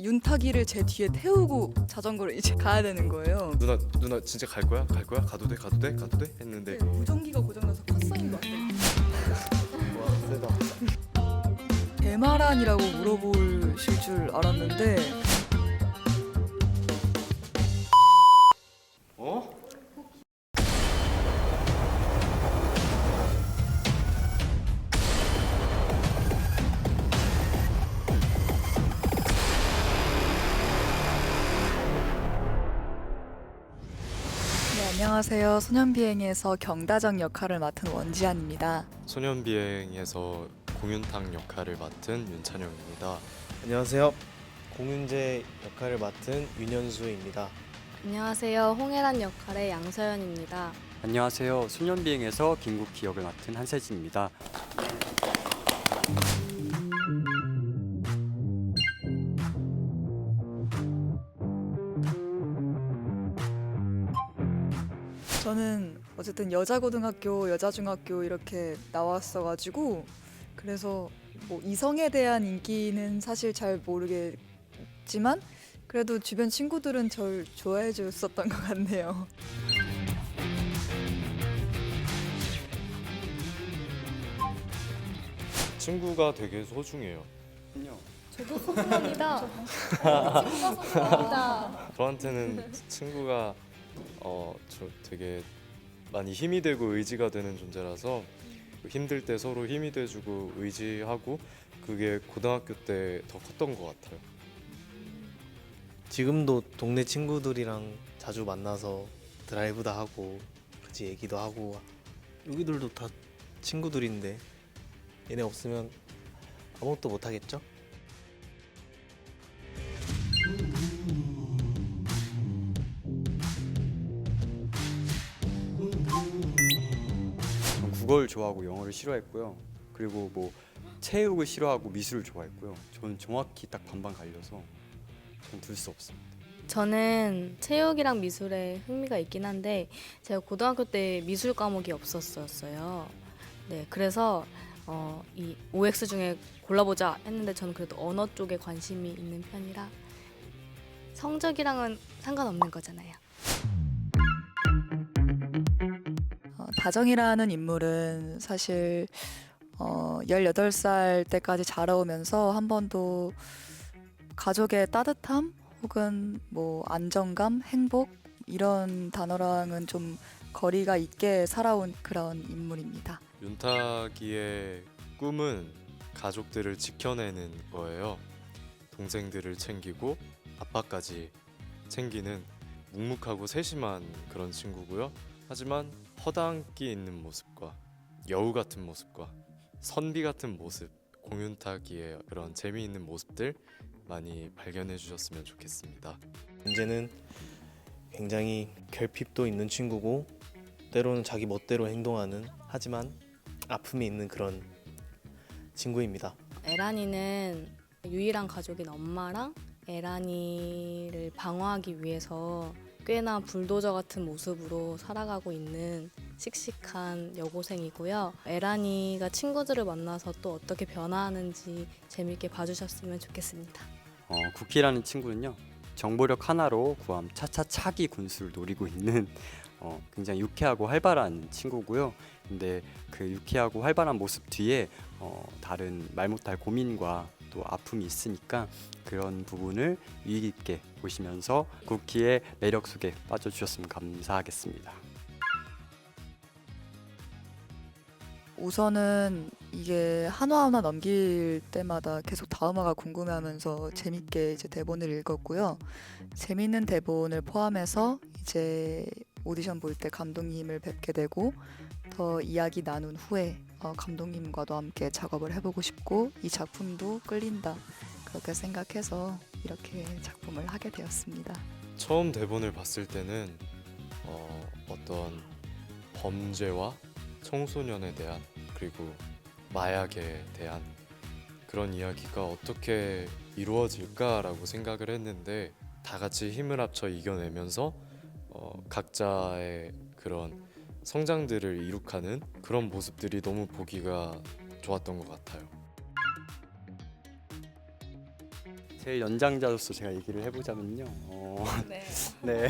윤탁이를 제 뒤에 태우고 자전거를 이제 가야 되는 거예요. 누나 진짜 갈 거야? 갈 거야? 가도 돼? 가도 돼? 가도 돼? 했는데 무전기가 고장나서 컷사인도 안 돼. 와 세다. 대마란이라고 물어보실 줄 알았는데 어? 네, 안녕하세요. 소년비행에서 경다정 역할을 맡은 원지안입니다. 소년비행에서 공윤탕 역할을 맡은 윤찬영입니다. 안녕하세요. 공윤재 역할을 맡은 윤현수입니다. 안녕하세요. 홍혜란 역할의 양서연입니다. 안녕하세요. 수년비행에서 김국희 역을 맡은 한세진입니다. 저는 어쨌든 여자 고등학교, 여자 중학교 이렇게 나왔어가지고 그래서 뭐 이성에 대한 인기는 사실 잘 모르겠지만 그래도 주변 친구들은 절 좋아해 줬었던 것 같네요. 친구가 되게 소중해요. 저도 소중합니다. 친구가 소중합니다. 저한테는 친구가 저 되게 많이 힘이 되고 의지가 되는 존재라서 힘들 때 서로 힘이 돼주고 의지하고 그게 고등학교 때 더 컸던 것 같아요. 지금도 동네 친구들이랑 자주 만나서 드라이브도 하고 같이 얘기도 하고 여기들도 다 친구들인데 얘네 없으면 아무것도 못 하겠죠? 전 국어를 좋아하고 영어를 싫어했고요. 그리고 뭐 체육을 싫어하고 미술을 좋아했고요. 저는 정확히 딱 반반 갈려서 전 둘 수 없습니다. 저는 체육이랑 미술에 흥미가 있긴 한데 제가 고등학교 때 미술 과목이 없었어요. 네, 그래서 이 OX 중에 골라보자 했는데 저는 그래도 언어 쪽에 관심이 있는 편이라 성적이랑은 상관없는 거잖아요. 다정이라는 인물은 사실 18살 때까지 자라오면서 한 번도 가족의 따뜻함 혹은 뭐 안정감, 행복 이런 단어랑은 좀 거리가 있게 살아온 그런 인물입니다. 윤탁이의 꿈은 가족들을 지켜내는 거예요. 동생들을 챙기고 아빠까지 챙기는 묵묵하고 세심한 그런 친구고요. 하지만 허당끼 있는 모습과 여우 같은 모습과 선비 같은 모습, 공윤탁이의 그런 재미있는 모습들 많이 발견해 주셨으면 좋겠습니다. 윤재는 굉장히 결핍도 있는 친구고 때로는 자기 멋대로 행동하는 하지만 아픔이 있는 그런 친구입니다. 에란이는 유일한 가족인 엄마랑 에란이를 방어하기 위해서 꽤나 불도저 같은 모습으로 살아가고 있는 씩씩한 여고생이고요. 에란이가 친구들을 만나서 또 어떻게 변화하는지 재밌게 봐주셨으면 좋겠습니다. 국희라는 친구는요. 정보력 하나로 구함 차차차기 군수를 노리고 있는 굉장히 유쾌하고 활발한 친구고요. 근데 그 유쾌하고 활발한 모습 뒤에 다른 말 못할 고민과 또 아픔이 있으니까 그런 부분을 유의 깊게 보시면서 국희의 매력 속에 빠져주셨으면 감사하겠습니다. 우선은 이게 한화 넘길 때마다 계속 다음화가 궁금해하면서 재밌게 이제 대본을 읽었고요. 재밌는 대본을 포함해서 이제 오디션 볼 때 감독님을 뵙게 되고 더 이야기 나눈 후에 감독님과도 함께 작업을 해보고 싶고 이 작품도 끌린다 그렇게 생각해서 이렇게 작품을 하게 되었습니다. 처음 대본을 봤을 때는 어떤 범죄와 청소년에 대한 그리고 마약에 대한 그런 이야기가 어떻게 이루어질까라고 생각을 했는데 다 같이 힘을 합쳐 이겨내면서 각자의 그런 성장들을 이룩하는 그런 모습들이 너무 보기가 좋았던 것 같아요. 제 연장자로서 제가 얘기를 해보자면요. 네. 네.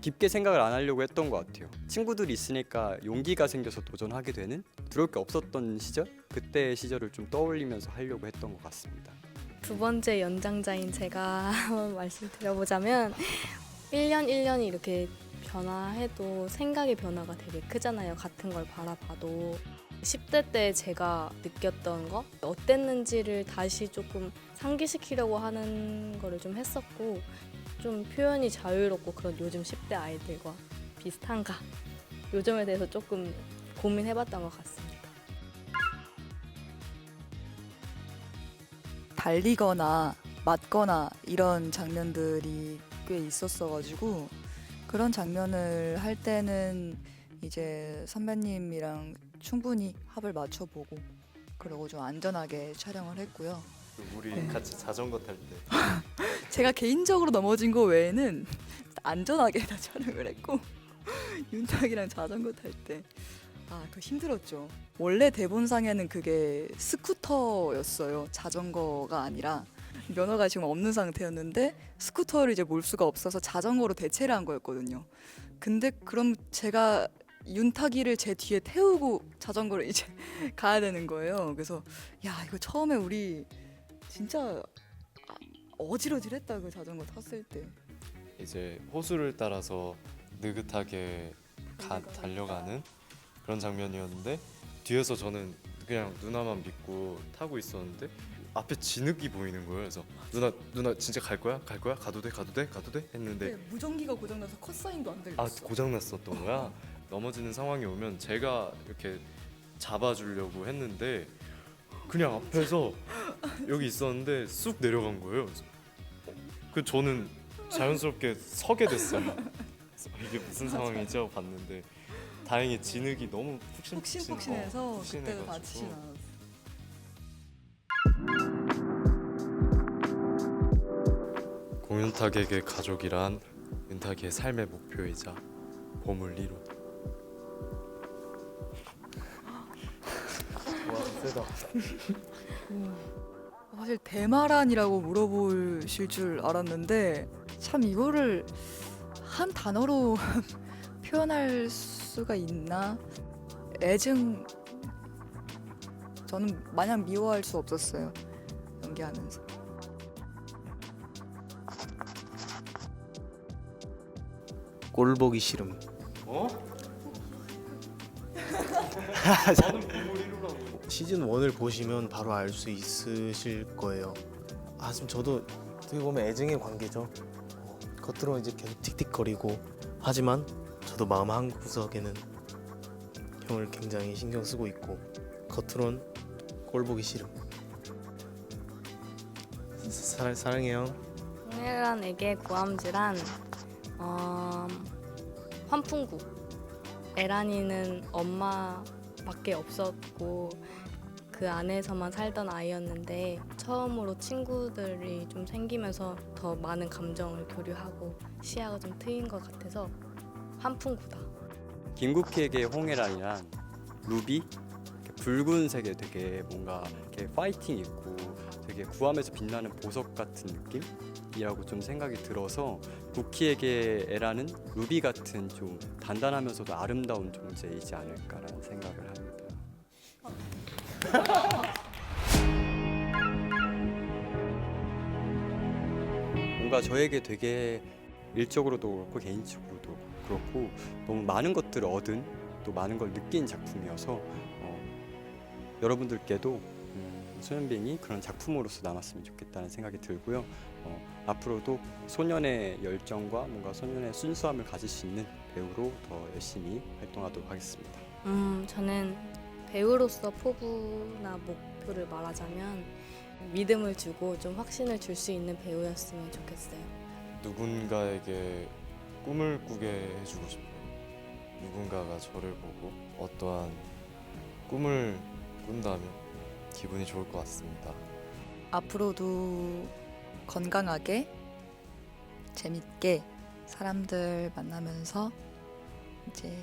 깊게 생각을 안 하려고 했던 것 같아요. 친구들이 있으니까 용기가 생겨서 도전하게 되는 두려울 게 없었던 시절? 그때 시절을 좀 떠올리면서 하려고 했던 것 같습니다. 두 번째 연장자인 제가 한번 말씀드려보자면 1년 1년이 이렇게 변화해도 생각의 변화가 되게 크잖아요. 같은 걸 바라봐도 10대 때 제가 느꼈던 거 어땠는지를 다시 조금 상기시키려고 하는 거를 좀 했었고 좀 표현이 자유롭고 그런 요즘 10대 아이들과 비슷한가 요 점에 대해서 조금 고민해봤던 것 같습니다. 달리거나 맞거나 이런 장면들이 꽤 있었어가지고 그런 장면을 할 때는 이제 선배님이랑 충분히 합을 맞춰보고 그러고 좀 안전하게 촬영을 했고요. 우리 네. 같이 자전거 탈 때 제가 개인적으로 넘어진 거 외에는 안전하게 다 촬영을 했고 윤탁이랑 자전거 탈 때 그거 힘들었죠. 원래 대본상에는 그게 스쿠터였어요. 자전거가 아니라 면허가 지금 없는 상태였는데 스쿠터를 이제 몰 수가 없어서 자전거로 대체를 한 거였거든요. 근데 그럼 제가 윤탁이를 제 뒤에 태우고 자전거를 이제 가야 되는 거예요. 그래서 야 이거 처음에 우리 진짜 어지러질했다 그 자전거 탔을 때. 이제 호수를 따라서 느긋하게 달려가는 그런 장면이었는데 뒤에서 저는 그냥 누나만 믿고 타고 있었는데 앞에 진흙이 보이는 거예요. 그래서 누나 진짜 갈 거야? 갈 거야? 가도 돼? 가도 돼? 가도 돼? 했는데 무전기가 고장나서 컷사인도 안 들렸어. 고장 났었던 거야. 넘어지는 상황이 오면 제가 이렇게 잡아주려고 했는데 그냥 앞에서 여기 있었는데 쑥 내려간 거예요. 그래서 그 저는 자연스럽게 서게 됐어요. 그래서 이게 무슨 상황이죠? 봤는데 다행히 진흙이 너무 푹신푹신해서 그때도 푹신해가지고. 다치진 않았어. 공윤탁에게 가족이란 윤탁의 삶의 목표이자 보물 이루. 와 세다. 사실 대마란이라고 물어보실 줄 알았는데 참 이거를 한 단어로 표현할 수가 있나? 애증. 저는 마냥 미워할 수 없었어요. 연기하면서. 꼴 보기 싫음. 어? 시즌 1을 보시면 바로 알 수 있으실 거예요. 지금 저도 어떻게 보면 애증의 관계죠. 겉으로는 이제 계속 틱틱거리고 하지만 저도 마음 한 구석에는 형을 굉장히 신경 쓰고 있고 겉으론 꼴 보기 싫음. 사랑해요. 홍혜란에게 고함질한 환풍구. 에란이는 엄마밖에 없었고 그 안에서만 살던 아이였는데 처음으로 친구들이 좀 생기면서 더 많은 감정을 교류하고 시야가 좀 트인 것 같아서 환풍구다. 김국희에게 홍해란이란 루비? 이렇게 붉은색에 되게 뭔가 이렇게 파이팅 있고 되게 구함에서 빛나는 보석 같은 느낌이라고 좀 생각이 들어서 국희에게 에라는 루비 같은 좀 단단하면서도 아름다운 존재이지 않을까라는 생각을 합니다. 뭔가 저에게 되게 일적으로도 그렇고 개인적으로도 그렇고 너무 많은 것들을 얻은 또 많은 걸 느낀 작품이어서 여러분들께도 소년뱅이 그런 작품으로서 남았으면 좋겠다는 생각이 들고요. 앞으로도 소년의 열정과 뭔가 소년의 순수함을 가질 수 있는 배우로 더 열심히 활동하도록 하겠습니다. 저는 배우로서 포부나 목표를 말하자면 믿음을 주고 좀 확신을 줄 수 있는 배우였으면 좋겠어요. 누군가에게 꿈을 꾸게 해주고 싶어요. 누군가가 저를 보고 어떠한 꿈을 꾼다면 기분이 좋을 것 같습니다. 앞으로도 건강하게 재밌게 사람들 만나면서 이제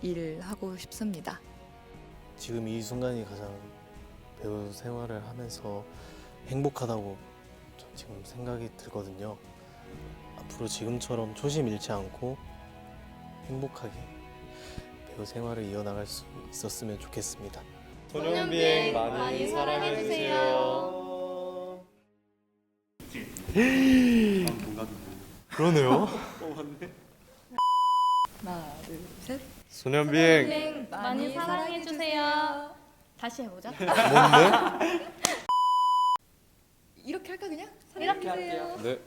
일하고 싶습니다. 지금 이 순간이 가장 배우 생활을 하면서 행복하다고 전 지금 생각이 들거든요. 앞으로 지금처럼 초심 잃지 않고 행복하게 배우 생활을 이어나갈 수 있었으면 좋겠습니다. 소년비행 많이 사랑해주세요. 그러네요. 하나, 둘, 셋. 소년비행 많이 사랑해주세요. 다시 해보자. 뭔데? 이렇게 할까 그냥? 이렇게 사랑해주세요. 네.